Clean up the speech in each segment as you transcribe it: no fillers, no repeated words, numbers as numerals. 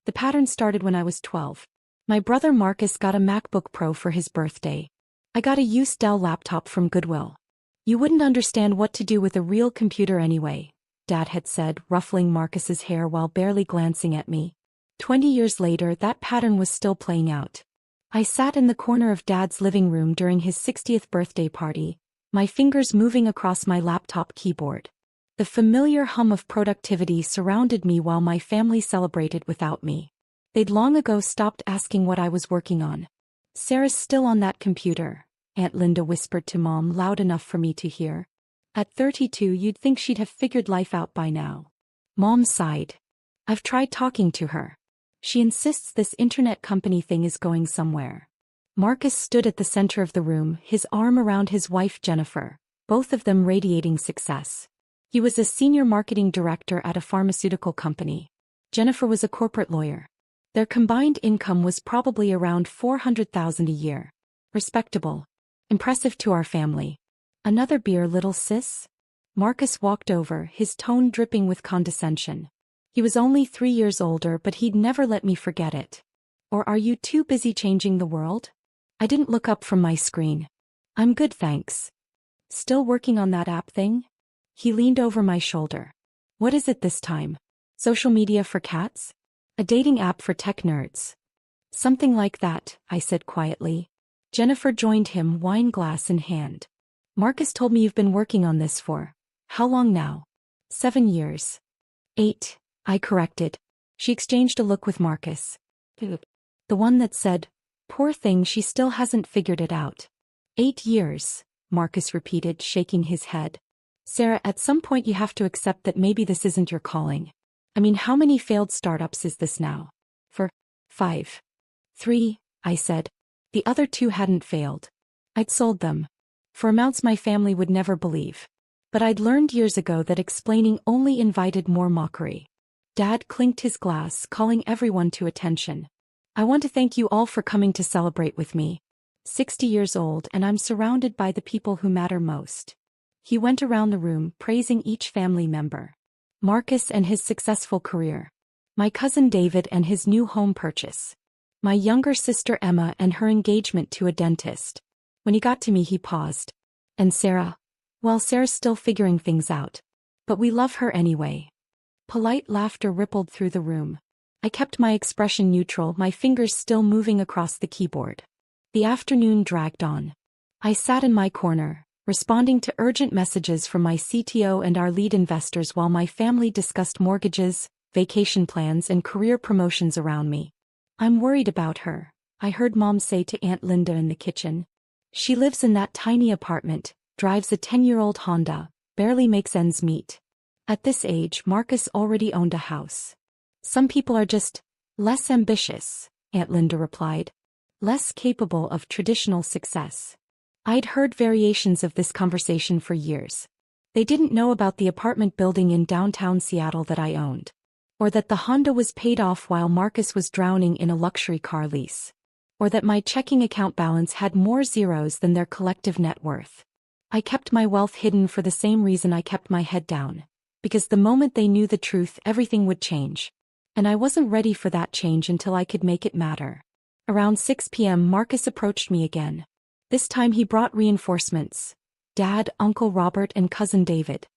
The pattern started when I was 12. My brother Marcus got a MacBook Pro for his birthday. I got a used Dell laptop from Goodwill. You wouldn't understand what to do with a real computer anyway, Dad had said, ruffling Marcus's hair while barely glancing at me. 20 years later, that pattern was still playing out. I sat in the corner of Dad's living room during his 60th birthday party, my fingers moving across my laptop keyboard. The familiar hum of productivity surrounded me while my family celebrated without me. They'd long ago stopped asking what I was working on. "Sarah's still on that computer," Aunt Linda whispered to Mom loud enough for me to hear. "At 32 you'd think she'd have figured life out by now." Mom sighed. "I've tried talking to her. She insists this internet company thing is going somewhere." Marcus stood at the center of the room, his arm around his wife Jennifer, both of them radiating success. He was a senior marketing director at a pharmaceutical company. Jennifer was a corporate lawyer. Their combined income was probably around $400,000 a year. Respectable. Impressive to our family. "Another beer, little sis?" Marcus walked over, his tone dripping with condescension. He was only 3 years older, but he'd never let me forget it. "Or are you too busy changing the world?" I didn't look up from my screen. "I'm good, thanks." "Still working on that app thing?" He leaned over my shoulder. "What is it this time? Social media for cats? A dating app for tech nerds?" "Something like that," I said quietly. Jennifer joined him, wine glass in hand. "Marcus told me you've been working on this for how long now?" 7 years. 8, I corrected. She exchanged a look with Marcus. The one that said, "Poor thing, she still hasn't figured it out." 8 years, Marcus repeated, shaking his head. "Sarah, at some point you have to accept that maybe this isn't your calling. I mean, how many failed startups is this now?" "For 5. 3, I said. The other 2 hadn't failed. I'd sold them. For amounts my family would never believe. But I'd learned years ago that explaining only invited more mockery." Dad clinked his glass, calling everyone to attention. "I want to thank you all for coming to celebrate with me. 60 years old, and I'm surrounded by the people who matter most." He went around the room, praising each family member. Marcus and his successful career. My cousin David and his new home purchase. My younger sister Emma and her engagement to a dentist. When he got to me, he paused. "And Sarah? Well, Sarah's still figuring things out. But we love her anyway." Polite laughter rippled through the room. I kept my expression neutral, my fingers still moving across the keyboard. The afternoon dragged on. I sat in my corner, responding to urgent messages from my CTO and our lead investors while my family discussed mortgages, vacation plans, and career promotions around me. "I'm worried about her," I heard Mom say to Aunt Linda in the kitchen. "She lives in that tiny apartment, drives a 10-year-old Honda, barely makes ends meet." At this age, Marcus already owned a house. "Some people are just less ambitious," Aunt Linda replied. "Less capable of traditional success." I'd heard variations of this conversation for years. They didn't know about the apartment building in downtown Seattle that I owned. Or that the Honda was paid off while Marcus was drowning in a luxury car lease. Or that my checking account balance had more zeros than their collective net worth. I kept my wealth hidden for the same reason I kept my head down. Because the moment they knew the truth, everything would change. And I wasn't ready for that change until I could make it matter. Around 6 p.m. Marcus approached me again. This time he brought reinforcements. Dad, Uncle Robert, and Cousin David.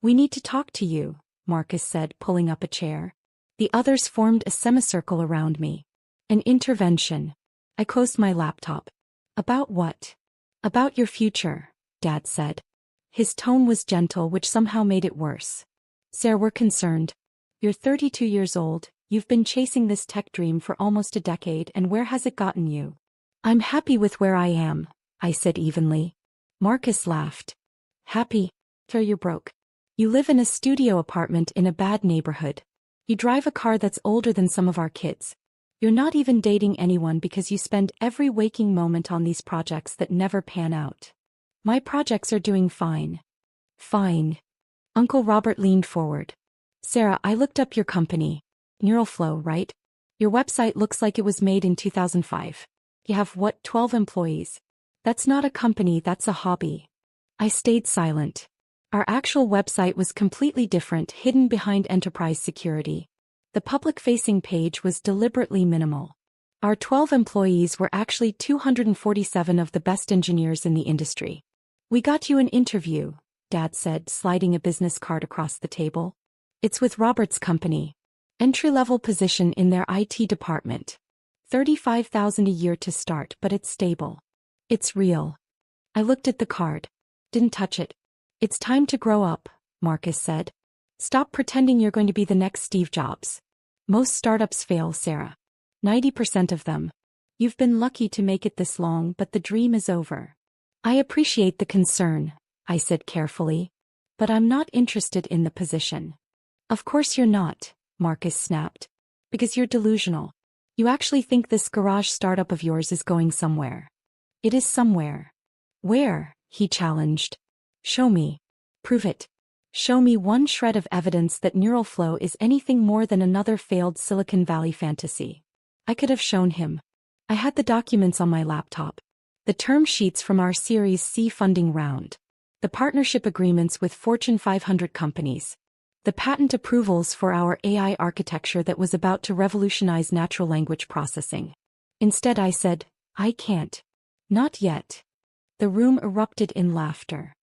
"We need to talk to you," Marcus said, pulling up a chair. The others formed a semicircle around me. "An intervention." I closed my laptop. "About what?" "About your future," Dad said. His tone was gentle, which somehow made it worse. "Sarah, we're concerned. You're 32 years old, you've been chasing this tech dream for almost a decade, and where has it gotten you?" "I'm happy with where I am," I said evenly. Marcus laughed. "Happy? Sure, you're broke. You live in a studio apartment in a bad neighborhood. You drive a car that's older than some of our kids. You're not even dating anyone because you spend every waking moment on these projects that never pan out." "My projects are doing fine." "Fine." Uncle Robert leaned forward. "Sarah, I looked up your company. Neuralflow, right? Your website looks like it was made in 2005. You have, 12 employees? That's not a company, that's a hobby." I stayed silent. Our actual website was completely different, hidden behind enterprise security. The public-facing page was deliberately minimal. Our 12 employees were actually 247 of the best engineers in the industry. We got you an interview, Dad said, sliding a business card across the table. It's with Robert's company. Entry-level position in their IT department. $35,000 a year to start, but it's stable. It's real. I looked at the card. Didn't touch it. It's time to grow up, Marcus said. Stop pretending you're going to be the next Steve Jobs. Most startups fail, Sarah. 90% of them. You've been lucky to make it this long, but the dream is over. I appreciate the concern, I said carefully. But I'm not interested in the position. Of course you're not, Marcus snapped. Because you're delusional. You actually think this garage startup of yours is going somewhere. It is somewhere. Where? He challenged. Show me. Prove it. Show me one shred of evidence that Neuralflow is anything more than another failed Silicon Valley fantasy. I could have shown him. I had the documents on my laptop. The term sheets from our Series C funding round. The partnership agreements with Fortune 500 companies. The patent approvals for our AI architecture that was about to revolutionize natural language processing. Instead I said, I can't. Not yet. The room erupted in laughter.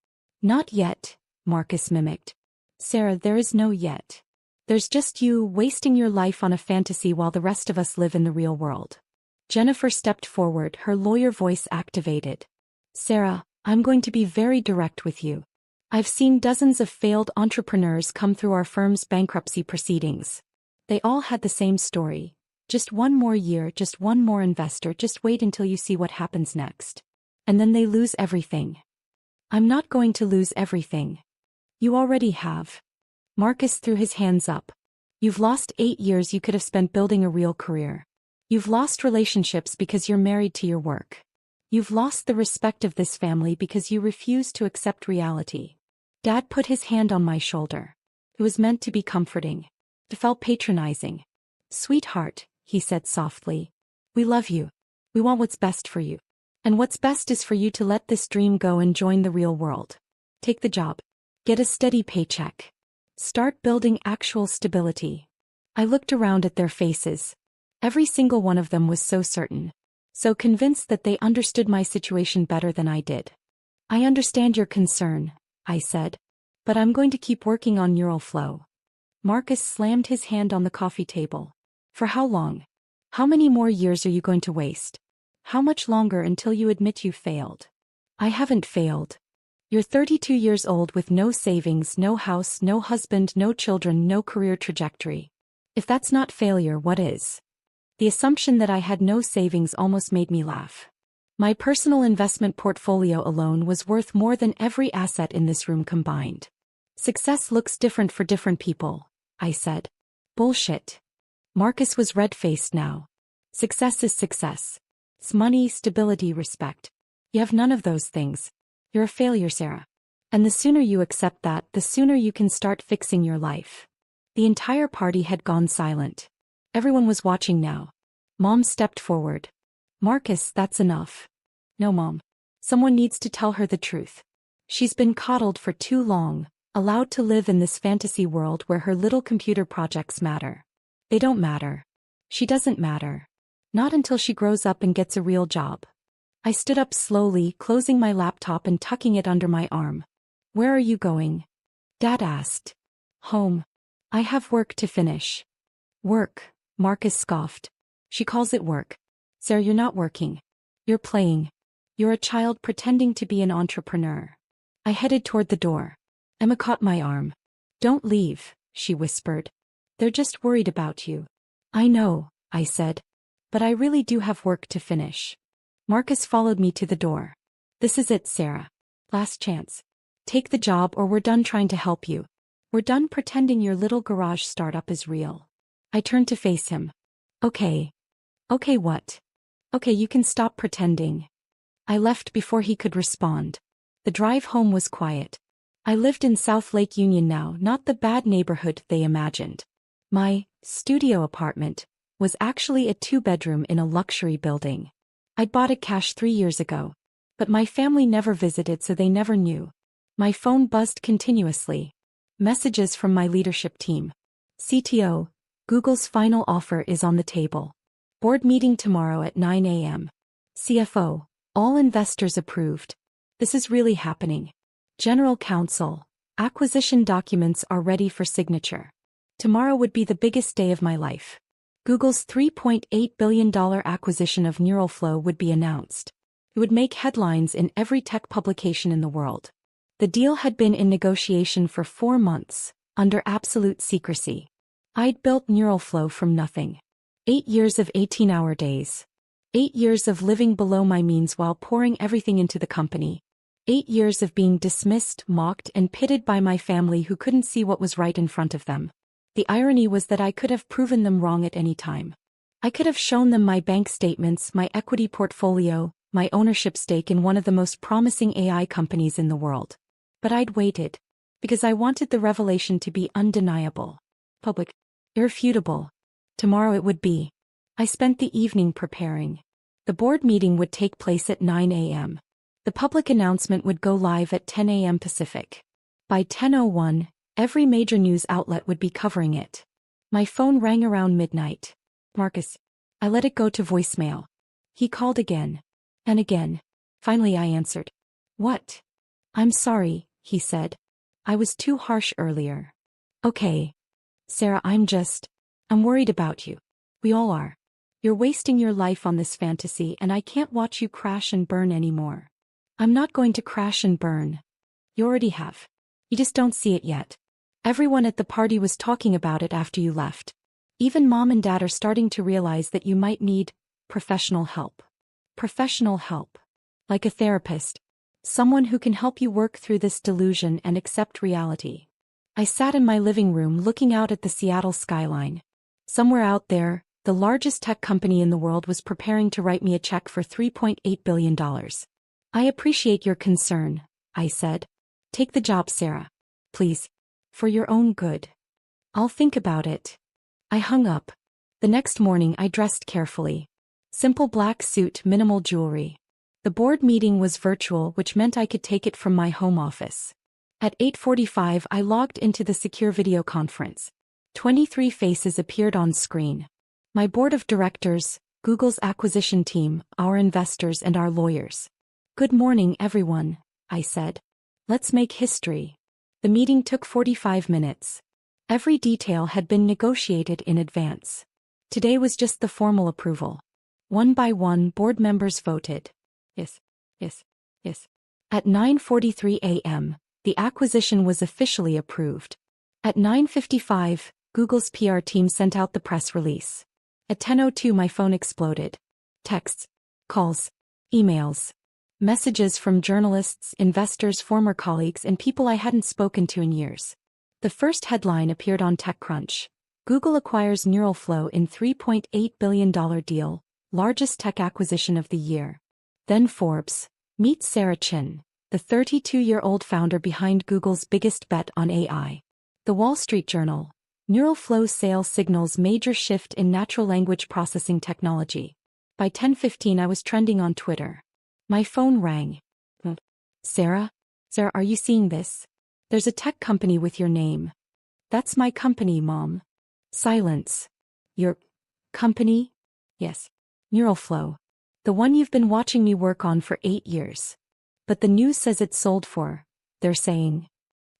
Not yet, Marcus mimicked. Sarah, there is no yet. There's just you wasting your life on a fantasy while the rest of us live in the real world. Jennifer stepped forward, her lawyer voice activated. Sarah, I'm going to be very direct with you. I've seen dozens of failed entrepreneurs come through our firm's bankruptcy proceedings. They all had the same story. Just one more year, just one more investor, just wait until you see what happens next. And then they lose everything. I'm not going to lose everything. You already have. Marcus threw his hands up. You've lost 8 years you could have spent building a real career. You've lost relationships because you're married to your work. You've lost the respect of this family because you refuse to accept reality. Dad put his hand on my shoulder. It was meant to be comforting. It felt patronizing. Sweetheart, he said softly. We love you. We want what's best for you. And what's best is for you to let this dream go and join the real world. Take the job. Get a steady paycheck. Start building actual stability. I looked around at their faces. Every single one of them was so certain. So convinced that they understood my situation better than I did. I understand your concern, I said. But I'm going to keep working on Neuralflow. Marcus slammed his hand on the coffee table. For how long? How many more years are you going to waste? How much longer until you admit you failed? I haven't failed. You're 32 years old with no savings, no house, no husband, no children, no career trajectory. If that's not failure, what is? The assumption that I had no savings almost made me laugh. My personal investment portfolio alone was worth more than every asset in this room combined. Success looks different for different people, I said. Bullshit. Marcus was red-faced now. Success is success. It's money, stability, respect. You have none of those things. You're a failure, Sarah. And the sooner you accept that, the sooner you can start fixing your life. The entire party had gone silent. Everyone was watching now. Mom stepped forward. Marcus, that's enough. No, Mom. Someone needs to tell her the truth. She's been coddled for too long, allowed to live in this fantasy world where her little computer projects matter. They don't matter. She doesn't matter. Not until she grows up and gets a real job. I stood up slowly, closing my laptop and tucking it under my arm. Where are you going? Dad asked. Home. I have work to finish. Work, Marcus scoffed. She calls it work. Sarah, you're not working. You're playing. You're a child pretending to be an entrepreneur. I headed toward the door. Emma caught my arm. Don't leave, she whispered. They're just worried about you. I know, I said. But I really do have work to finish. Marcus followed me to the door. This is it, Sarah. Last chance. Take the job or we're done trying to help you. We're done pretending your little garage startup is real. I turned to face him. Okay. Okay, what? Okay, you can stop pretending. I left before he could respond. The drive home was quiet. I lived in South Lake Union now, not the bad neighborhood they imagined. My studio apartment was actually a 2-bedroom in a luxury building. I'd bought it cash 3 years ago. But my family never visited, so they never knew. My phone buzzed continuously. Messages from my leadership team. CTO, Google's final offer is on the table. Board meeting tomorrow at 9 a.m. CFO, all investors approved. This is really happening. General Counsel, acquisition documents are ready for signature. Tomorrow would be the biggest day of my life. Google's $3.8 billion acquisition of Neuralflow would be announced. It would make headlines in every tech publication in the world. The deal had been in negotiation for 4 months, under absolute secrecy. I'd built Neuralflow from nothing. 8 years of 18-hour days. 8 years of living below my means while pouring everything into the company. 8 years of being dismissed, mocked, and pitted by my family who couldn't see what was right in front of them. The irony was that I could have proven them wrong at any time. I could have shown them my bank statements, my equity portfolio, my ownership stake in one of the most promising AI companies in the world. But I'd waited. Because I wanted the revelation to be undeniable. Public. Irrefutable. Tomorrow it would be. I spent the evening preparing. The board meeting would take place at 9 a.m. The public announcement would go live at 10 a.m. Pacific. By 10:01, every major news outlet would be covering it. My phone rang around midnight. Marcus. I let it go to voicemail. He called again. And again. Finally I answered. What? I'm sorry, he said. I was too harsh earlier. Okay. Sarah, I'm worried about you. We all are. You're wasting your life on this fantasy and I can't watch you crash and burn anymore. I'm not going to crash and burn. You already have. You just don't see it yet. Everyone at the party was talking about it after you left. Even mom and dad are starting to realize that you might need professional help. Professional help. Like a therapist. Someone who can help you work through this delusion and accept reality. I sat in my living room looking out at the Seattle skyline. Somewhere out there, the largest tech company in the world was preparing to write me a check for $3.8 billion. I appreciate your concern, I said. Take the job, Sarah. Please. For your own good. I'll think about it. I hung up. The next morning I dressed carefully. Simple black suit, minimal jewelry. The board meeting was virtual, which meant I could take it from my home office. At 8:45 I logged into the secure video conference. 23 faces appeared on screen. My board of directors, Google's acquisition team, our investors and our lawyers. Good morning, everyone, I said. Let's make history. The meeting took 45 minutes. Every detail had been negotiated in advance. Today was just the formal approval. One by one, board members voted. Yes, yes, yes. At 9:43 a.m., the acquisition was officially approved. At 9:55, Google's PR team sent out the press release. At 10:02 my phone exploded. Texts, calls, emails, messages from journalists, investors, former colleagues, and people I hadn't spoken to in years. The first headline appeared on TechCrunch. Google acquires Neuralflow in $3.8 billion deal, largest tech acquisition of the year. Then Forbes, meet Sarah Chin, the 32-year-old founder behind Google's biggest bet on AI. The Wall Street Journal, Neuralflow sale signals major shift in natural language processing technology. By 10:15 I was trending on Twitter. My phone rang. Sarah? Sarah, are you seeing this? There's a tech company with your name. That's my company, Mom. Silence. Your company? Yes. Neuralflow. The one you've been watching me work on for 8 years. But the news says it's sold for, they're saying,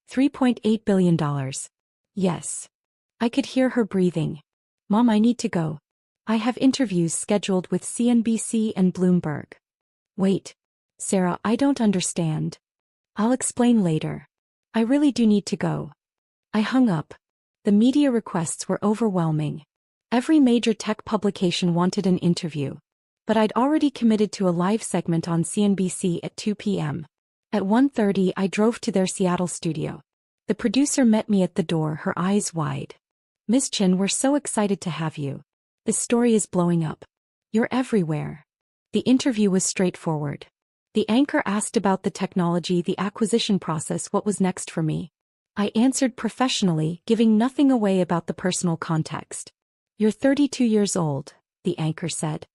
$3.8 billion. Yes. I could hear her breathing. Mom, I need to go. I have interviews scheduled with CNBC and Bloomberg. Wait. Sarah, I don't understand. I'll explain later. I really do need to go. I hung up. The media requests were overwhelming. Every major tech publication wanted an interview. But I'd already committed to a live segment on CNBC at 2 p.m. At 1:30 I drove to their Seattle studio. The producer met me at the door, her eyes wide. Ms. Chin, we're so excited to have you. This story is blowing up. You're everywhere. The interview was straightforward. The anchor asked about the technology, the acquisition process, what was next for me. I answered professionally, giving nothing away about the personal context. You're 32 years old, the anchor said.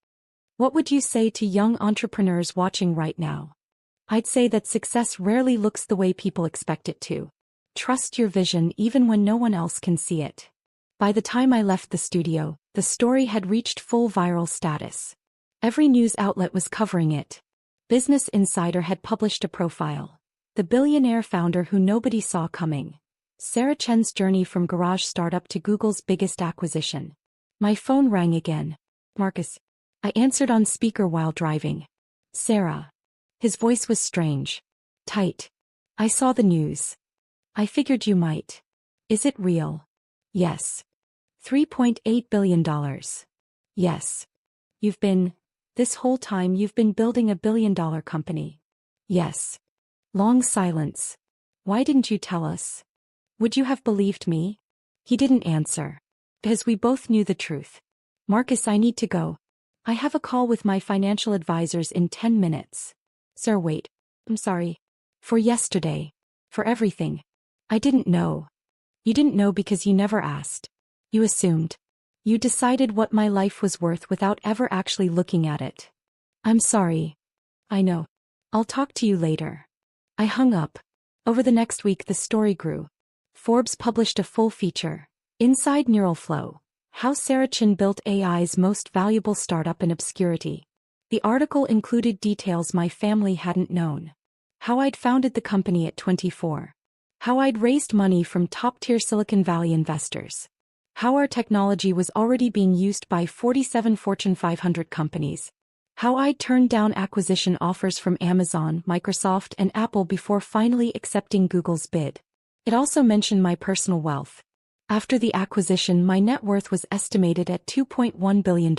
What would you say to young entrepreneurs watching right now? I'd say that success rarely looks the way people expect it to. Trust your vision even when no one else can see it. By the time I left the studio, the story had reached full viral status. Every news outlet was covering it. Business Insider had published a profile. The billionaire founder who nobody saw coming. Sarah Chen's journey from garage startup to Google's biggest acquisition. My phone rang again. Marcus. I answered on speaker while driving. Sarah. His voice was strange. Tight. I saw the news. I figured you might. Is it real? Yes. $3.8 billion. Yes. This whole time you've been building a billion-dollar company. Yes. Long silence. Why didn't you tell us? Would you have believed me? He didn't answer. Because we both knew the truth. Marcus, I need to go. I have a call with my financial advisors in 10 minutes. Sir, wait. I'm sorry. For yesterday. For everything. I didn't know. You didn't know because you never asked. You assumed. You decided what my life was worth without ever actually looking at it. I'm sorry. I know. I'll talk to you later. I hung up. Over the next week the story grew. Forbes published a full feature. Inside Neuralflow. How Sarah Chen built AI's most valuable startup in obscurity. The article included details my family hadn't known. How I'd founded the company at 24. How I'd raised money from top-tier Silicon Valley investors. How our technology was already being used by 47 Fortune 500 companies. How I'd turned down acquisition offers from Amazon, Microsoft, and Apple before finally accepting Google's bid. It also mentioned my personal wealth. After the acquisition, my net worth was estimated at $2.1 billion.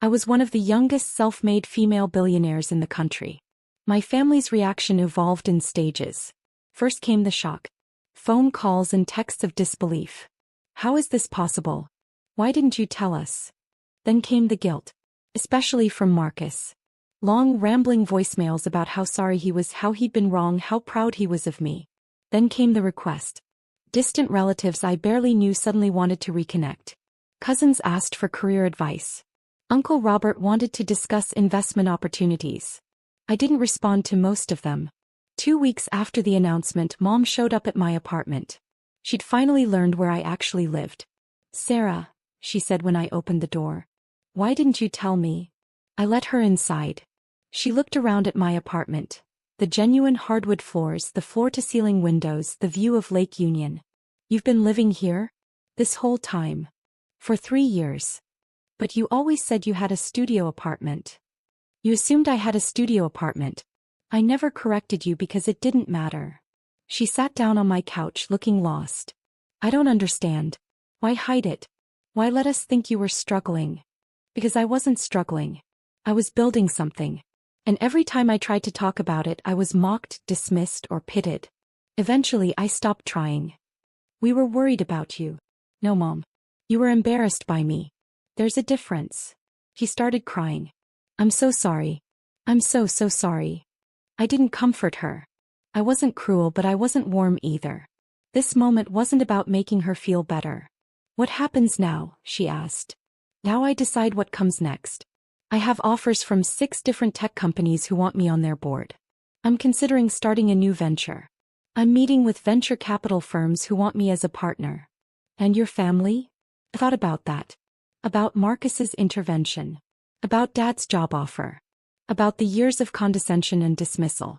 I was one of the youngest self-made female billionaires in the country. My family's reaction evolved in stages. First came the shock. Phone calls and texts of disbelief. How is this possible? Why didn't you tell us? Then came the guilt. Especially from Marcus. Long rambling voicemails about how sorry he was, how he'd been wrong, how proud he was of me. Then came the request. Distant relatives I barely knew suddenly wanted to reconnect. Cousins asked for career advice. Uncle Robert wanted to discuss investment opportunities. I didn't respond to most of them. 2 weeks after the announcement, Mom showed up at my apartment. She'd finally learned where I actually lived. Sarah, she said when I opened the door. Why didn't you tell me? I let her inside. She looked around at my apartment. The genuine hardwood floors, the floor-to-ceiling windows, the view of Lake Union. You've been living here? This whole time. For 3 years. But you always said you had a studio apartment. You assumed I had a studio apartment. I never corrected you because it didn't matter. She sat down on my couch looking lost. I don't understand. Why hide it? Why let us think you were struggling? Because I wasn't struggling. I was building something. And every time I tried to talk about it, I was mocked, dismissed, or pitted. Eventually, I stopped trying. We were worried about you. No, Mom. You were embarrassed by me. There's a difference. He started crying. I'm so sorry. I'm so sorry. I didn't comfort her. I wasn't cruel, but I wasn't warm either. This moment wasn't about making her feel better. What happens now? She asked. Now I decide what comes next. I have offers from 6 different tech companies who want me on their board. I'm considering starting a new venture. I'm meeting with venture capital firms who want me as a partner. And your family? I thought about that. About Marcus's intervention. About Dad's job offer. About the years of condescension and dismissal.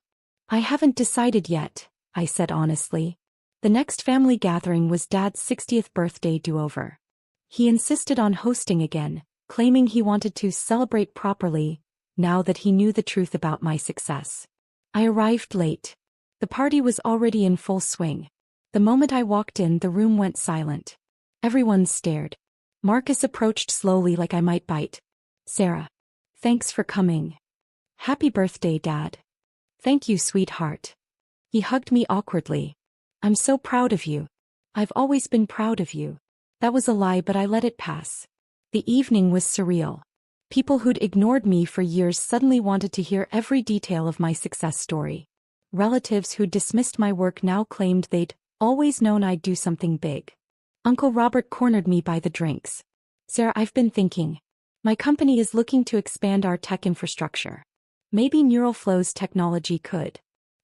I haven't decided yet, I said honestly. The next family gathering was Dad's 60th birthday do-over. He insisted on hosting again, claiming he wanted to celebrate properly, now that he knew the truth about my success. I arrived late. The party was already in full swing. The moment I walked in, the room went silent. Everyone stared. Marcus approached slowly like I might bite. Sarah. Thanks for coming. Happy birthday, Dad. Thank you, sweetheart. He hugged me awkwardly. I'm so proud of you. I've always been proud of you. That was a lie, but I let it pass. The evening was surreal. People who'd ignored me for years suddenly wanted to hear every detail of my success story. Relatives who'd dismissed my work now claimed they'd always known I'd do something big. Uncle Robert cornered me by the drinks. Sarah, I've been thinking. My company is looking to expand our tech infrastructure. Maybe Neuralflow's technology could.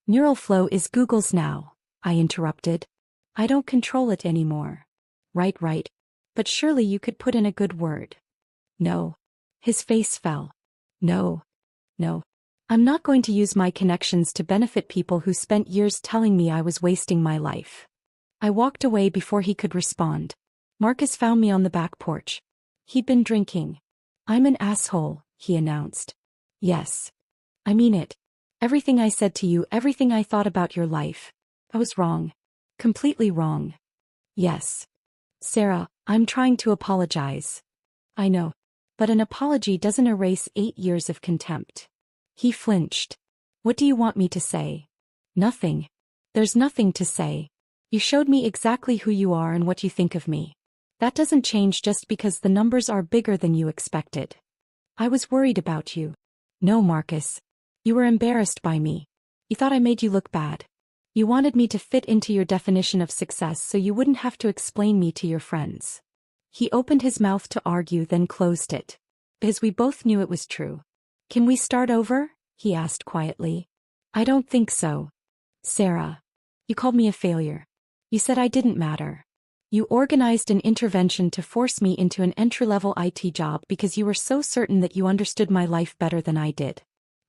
Neuralflow is Google's now, I interrupted. I don't control it anymore. Right. But surely you could put in a good word. No. His face fell. No. No. I'm not going to use my connections to benefit people who spent years telling me I was wasting my life. I walked away before he could respond. Marcus found me on the back porch. He'd been drinking. I'm an asshole, he announced. Yes. I mean it. Everything I said to you, everything I thought about your life. I was wrong. Completely wrong. Yes. Sarah, I'm trying to apologize. I know. But an apology doesn't erase 8 years of contempt. He flinched. What do you want me to say? Nothing. There's nothing to say. You showed me exactly who you are and what you think of me. That doesn't change just because the numbers are bigger than you expected. I was worried about you. No, Marcus. You were embarrassed by me. You thought I made you look bad. You wanted me to fit into your definition of success so you wouldn't have to explain me to your friends. He opened his mouth to argue, then closed it. Because we both knew it was true. Can we start over? He asked quietly. I don't think so. Sarah. You called me a failure. You said I didn't matter. You organized an intervention to force me into an entry-level IT job because you were so certain that you understood my life better than I did.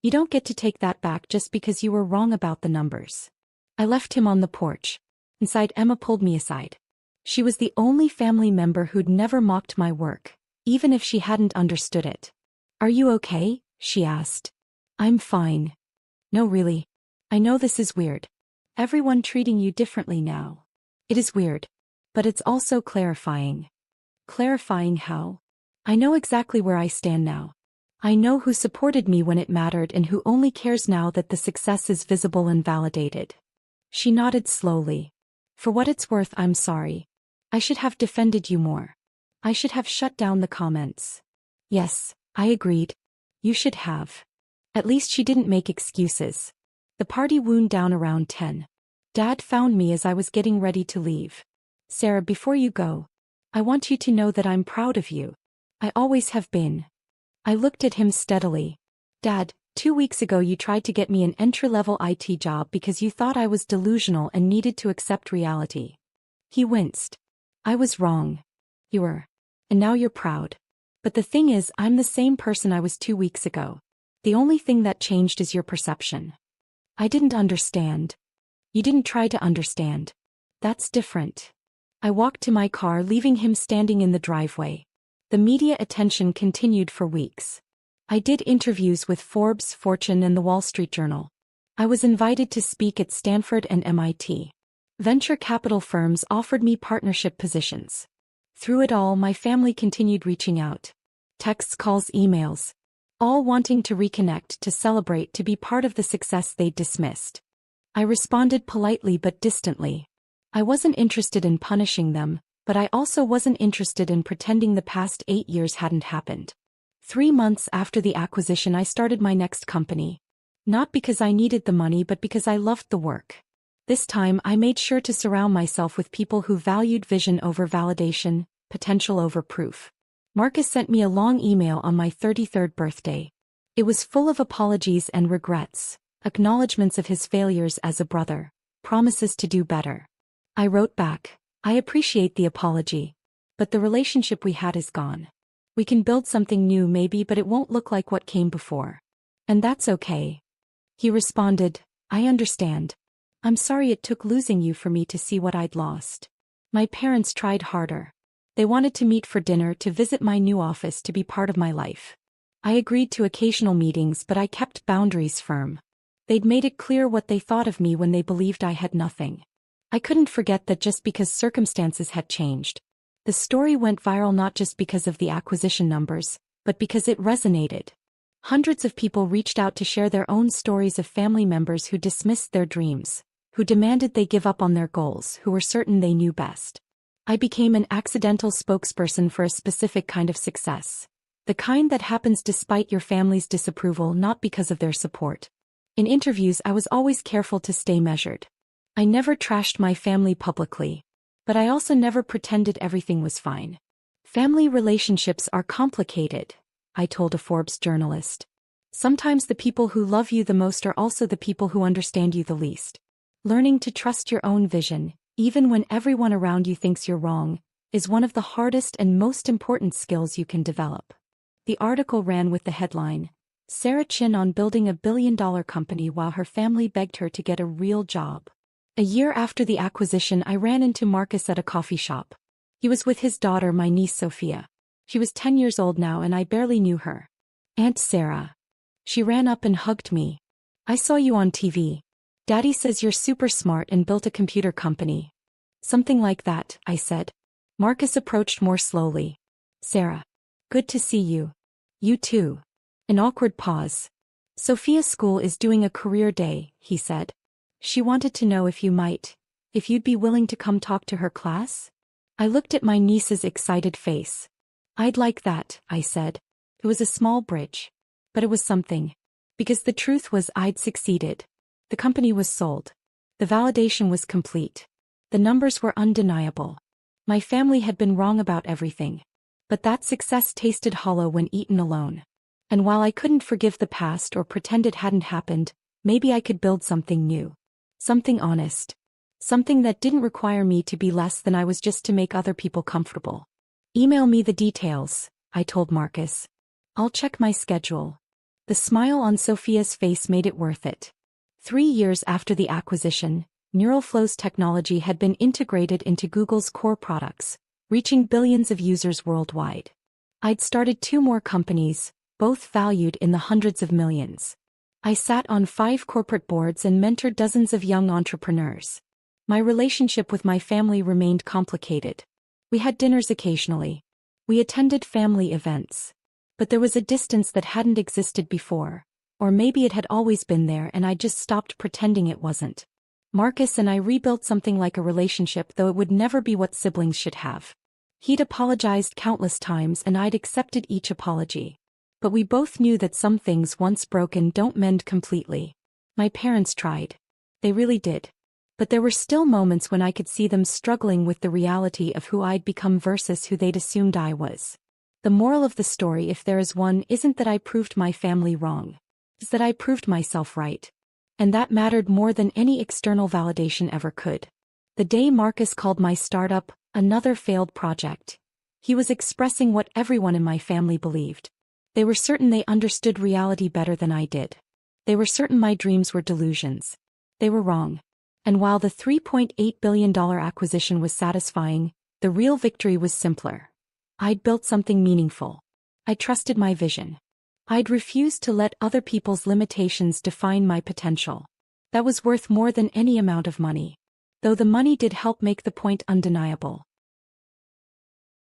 You don't get to take that back just because you were wrong about the numbers. I left him on the porch. Inside, Emma pulled me aside. She was the only family member who'd never mocked my work, even if she hadn't understood it. Are you okay? She asked. I'm fine. No, really. I know this is weird. Everyone treating you differently now. It is weird. But it's also clarifying. Clarifying how? I know exactly where I stand now. I know who supported me when it mattered and who only cares now that the success is visible and validated. She nodded slowly. For what it's worth, I'm sorry. I should have defended you more. I should have shut down the comments. Yes, I agreed. You should have. At least she didn't make excuses. The party wound down around 10. Dad found me as I was getting ready to leave. Sarah, before you go, I want you to know that I'm proud of you. I always have been. I looked at him steadily. Dad, 2 weeks ago you tried to get me an entry-level IT job because you thought I was delusional and needed to accept reality. He winced. I was wrong. You were. And now you're proud. But the thing is, I'm the same person I was 2 weeks ago. The only thing that changed is your perception. I didn't understand. You didn't try to understand. That's different. I walked to my car, leaving him standing in the driveway. The media attention continued for weeks. I did interviews with Forbes, Fortune, and the Wall Street Journal. I was invited to speak at Stanford and MIT. Venture capital firms offered me partnership positions. Through it all, my family continued reaching out. Texts, calls, emails. All wanting to reconnect, to celebrate, to be part of the success they'd dismissed. I responded politely but distantly. I wasn't interested in punishing them, but I also wasn't interested in pretending the past 8 years hadn't happened. 3 months after the acquisition, I started my next company. Not because I needed the money, but because I loved the work. This time, I made sure to surround myself with people who valued vision over validation, potential over proof. Marcus sent me a long email on my 33rd birthday. It was full of apologies and regrets, acknowledgments of his failures as a brother, promises to do better. I wrote back, I appreciate the apology. But the relationship we had is gone. We can build something new maybe, but it won't look like what came before. And that's okay. He responded, I understand. I'm sorry it took losing you for me to see what I'd lost. My parents tried harder. They wanted to meet for dinner, to visit my new office, to be part of my life. I agreed to occasional meetings, but I kept boundaries firm. They'd made it clear what they thought of me when they believed I had nothing. I couldn't forget that just because circumstances had changed. The story went viral not just because of the acquisition numbers, but because it resonated. Hundreds of people reached out to share their own stories of family members who dismissed their dreams, who demanded they give up on their goals, who were certain they knew best. I became an accidental spokesperson for a specific kind of success. The kind that happens despite your family's disapproval, not because of their support. In interviews, I was always careful to stay measured. I never trashed my family publicly. But I also never pretended everything was fine. Family relationships are complicated, I told a Forbes journalist. Sometimes the people who love you the most are also the people who understand you the least. Learning to trust your own vision, even when everyone around you thinks you're wrong, is one of the hardest and most important skills you can develop. The article ran with the headline, Sarah Chin on building a billion-dollar company while her family begged her to get a real job. A year after the acquisition, I ran into Marcus at a coffee shop. He was with his daughter, my niece Sophia. She was 10 years old now and I barely knew her. Aunt Sarah. She ran up and hugged me. I saw you on TV. Daddy says you're super smart and built a computer company. Something like that, I said. Marcus approached more slowly. Sarah. Good to see you. You too. An awkward pause. Sophia's school is doing a career day, he said. She wanted to know if you'd be willing to come talk to her class? I looked at my niece's excited face. I'd like that, I said. It was a small bridge. But it was something. Because the truth was I'd succeeded. The company was sold. The validation was complete. The numbers were undeniable. My family had been wrong about everything. But that success tasted hollow when eaten alone. And while I couldn't forgive the past or pretend it hadn't happened, maybe I could build something new. Something honest. Something that didn't require me to be less than I was just to make other people comfortable. Email me the details, I told Marcus. I'll check my schedule. The smile on Sophia's face made it worth it. 3 years after the acquisition, NeuralFlow's technology had been integrated into Google's core products, reaching billions of users worldwide. I'd started 2 more companies, both valued in the hundreds of millions. I sat on 5 corporate boards and mentored dozens of young entrepreneurs. My relationship with my family remained complicated. We had dinners occasionally. We attended family events. But there was a distance that hadn't existed before, or maybe it had always been there and I just stopped pretending it wasn't. Marcus and I rebuilt something like a relationship, though it would never be what siblings should have. He'd apologized countless times and I'd accepted each apology. But we both knew that some things once broken don't mend completely. My parents tried. They really did. But there were still moments when I could see them struggling with the reality of who I'd become versus who they'd assumed I was. The moral of the story, if there is one, isn't that I proved my family wrong. It's that I proved myself right. And that mattered more than any external validation ever could. The day Marcus called my startup another failed project, he was expressing what everyone in my family believed. They were certain they understood reality better than I did. They were certain my dreams were delusions. They were wrong. And while the $3.8 billion acquisition was satisfying, the real victory was simpler. I'd built something meaningful. I trusted my vision. I'd refused to let other people's limitations define my potential. That was worth more than any amount of money. Though the money did help make the point undeniable.